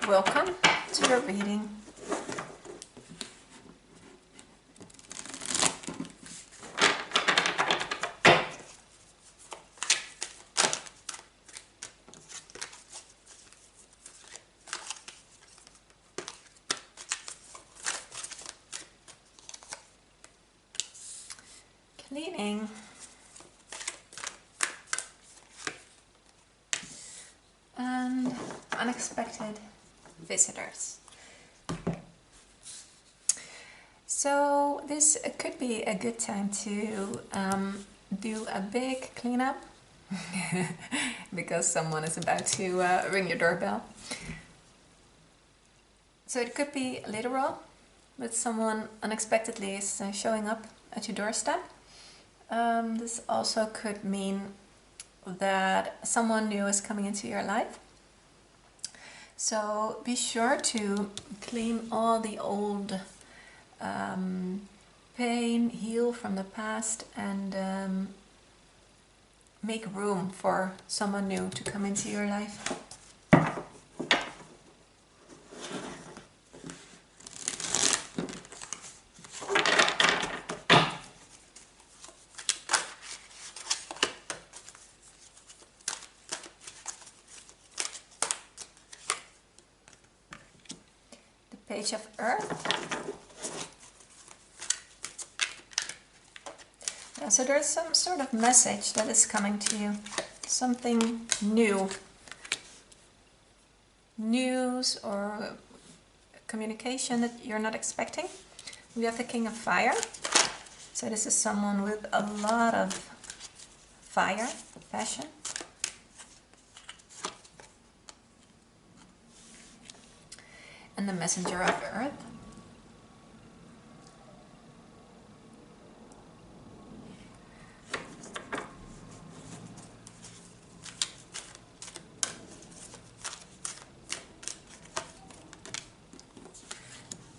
Welcome to your reading. Cleaning. And unexpected visitors. So this could be a good time to do a big cleanup because someone is about to ring your doorbell. So it could be literal, with someone unexpectedly is showing up at your doorstep. This also could mean that someone new is coming into your life. So be sure to clean all the old pain, heal from the past, and make room for someone new to come into your life. The Page of Earth. So there's some sort of message that is coming to you, something new, news or communication that you're not expecting. We have the King of Fire, so this is someone with a lot of fire, passion. And the Messenger of Earth.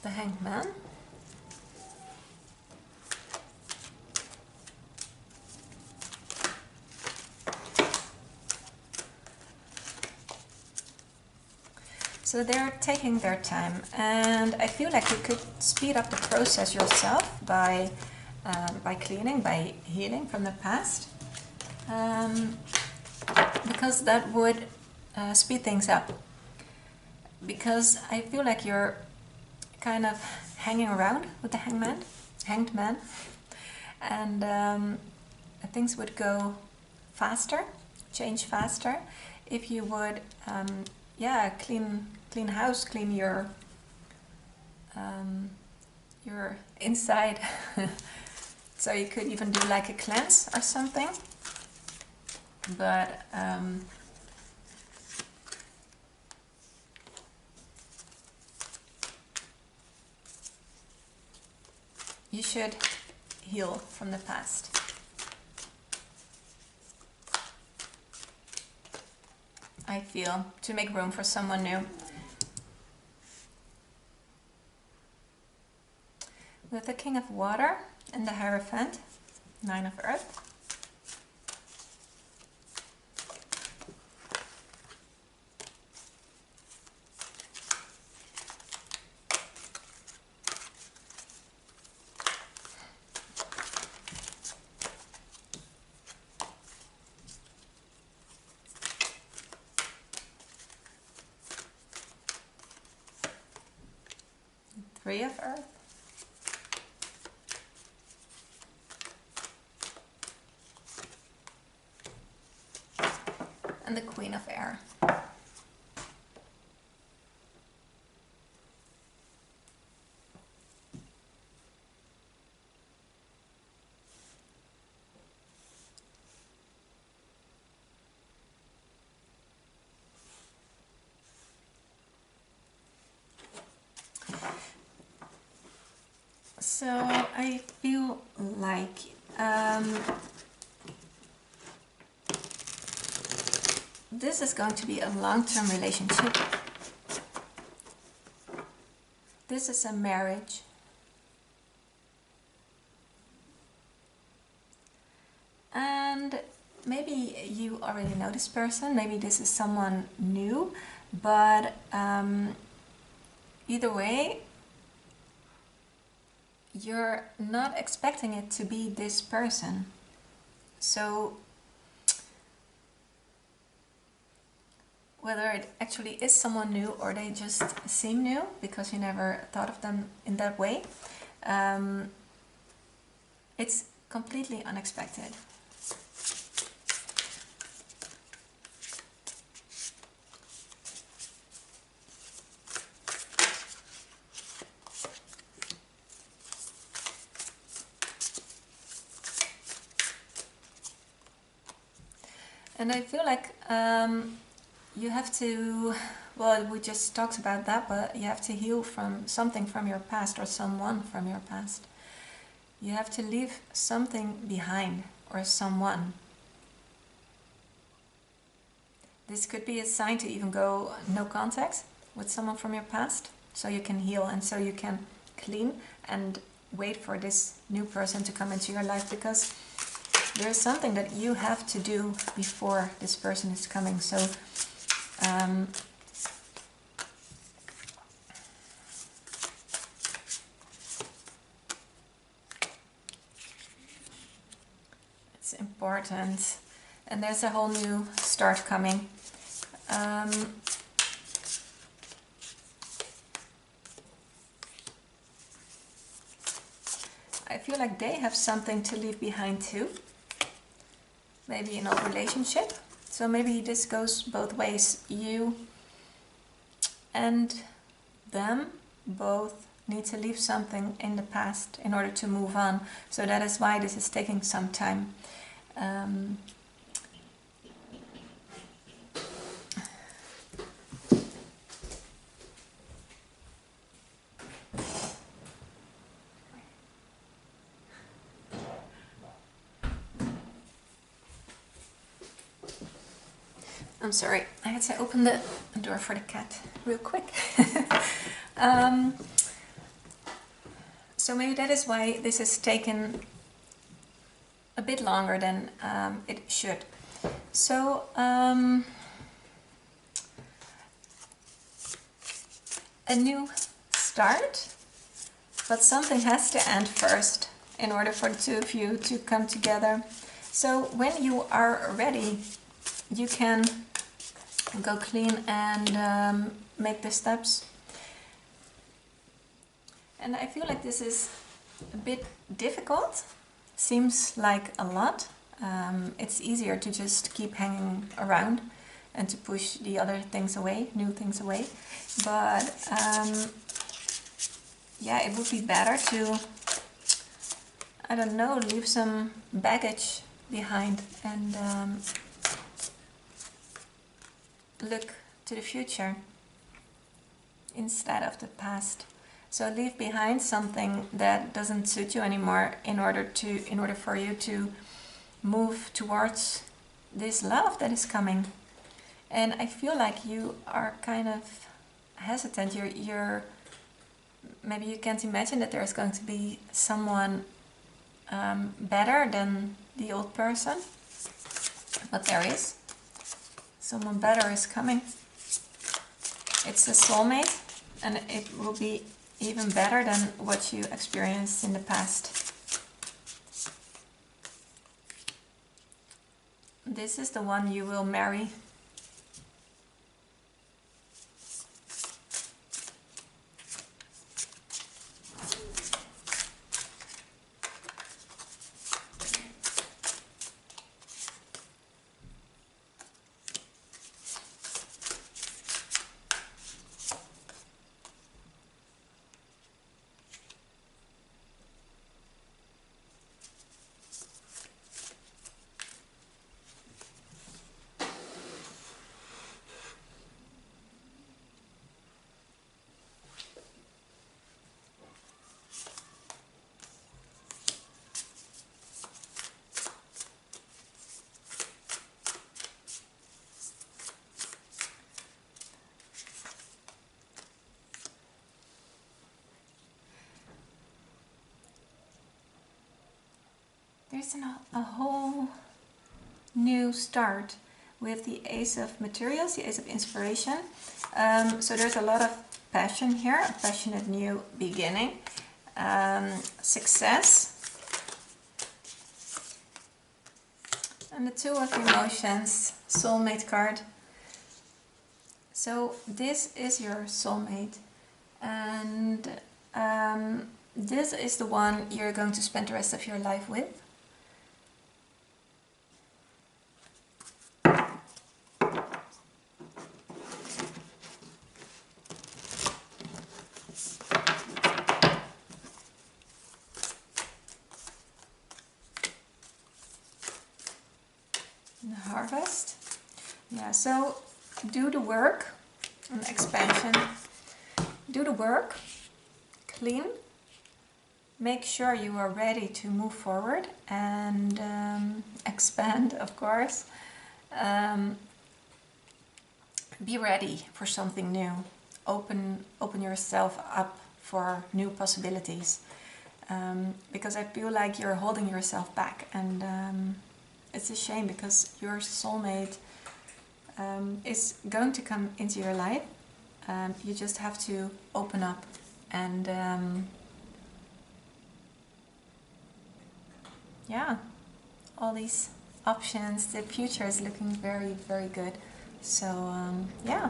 The Hanged Man. So they're taking their time, and I feel like you could speed up the process yourself by cleaning, by healing from the past, because that would speed things up. Because I feel like you're kind of hanging around with the hanged man, and things would go faster, change faster, if you would, clean house, clean your inside. So you could even do like a cleanse or something, but you should heal from the past. I feel, to make room for someone new. With the King of Water and the Hierophant, Nine of Earth. Three of Earth. And the Queen of Air. So I feel like this is going to be a long-term relationship. This is a marriage. And maybe you already know this person, maybe this is someone new, but either way, you're not expecting it to be this person. So whether it actually is someone new or they just seem new because you never thought of them in that way, it's completely unexpected. And I feel like you have to, well, we just talked about that, but you have to heal from something from your past or someone from your past. You have to leave something behind or someone. This could be a sign to even go no contact with someone from your past, so you can heal and so you can clean and wait for this new person to come into your life, because there is something that you have to do before this person is coming. So it's important, and there's a whole new start coming. I feel like they have something to leave behind too. Maybe an old relationship. So maybe this goes both ways. You and them both need to leave something in the past in order to move on. So that is why this is taking some time. I'm sorry, I had to open the door for the cat real quick. So maybe that is why this has taken a bit longer than it should. So a new start, but something has to end first in order for the two of you to come together. So when you are ready, you can go clean and make the steps. And I feel like this is a bit difficult. Seems like a lot. It's easier to just keep hanging around and to push the other things away, new things away. But yeah, it would be better to, I don't know, leave some baggage behind and look to the future instead of the past. So leave behind something that doesn't suit you anymore in order for you to move towards this love that is coming. And I feel like you are kind of hesitant. You're maybe you can't imagine that there's going to be someone better than the old person, but there is. Someone better is coming. It's a soulmate, and it will be even better than what you experienced in the past. This is the one you will marry. There's a whole new start with the Ace of Materials, the Ace of Inspiration. So there's a lot of passion here, a passionate new beginning, success, and the Two of Emotions, soulmate card. So this is your soulmate, and this is the one you're going to spend the rest of your life with. The Harvest. Yeah, so do the work, an expansion. Do the work, clean, make sure you are ready to move forward and expand, of course. Be ready for something new. Open yourself up for new possibilities, because I feel like you're holding yourself back, and it's a shame because your soulmate is going to come into your life. You just have to open up and yeah, all these options. The future is looking very, very good. So yeah,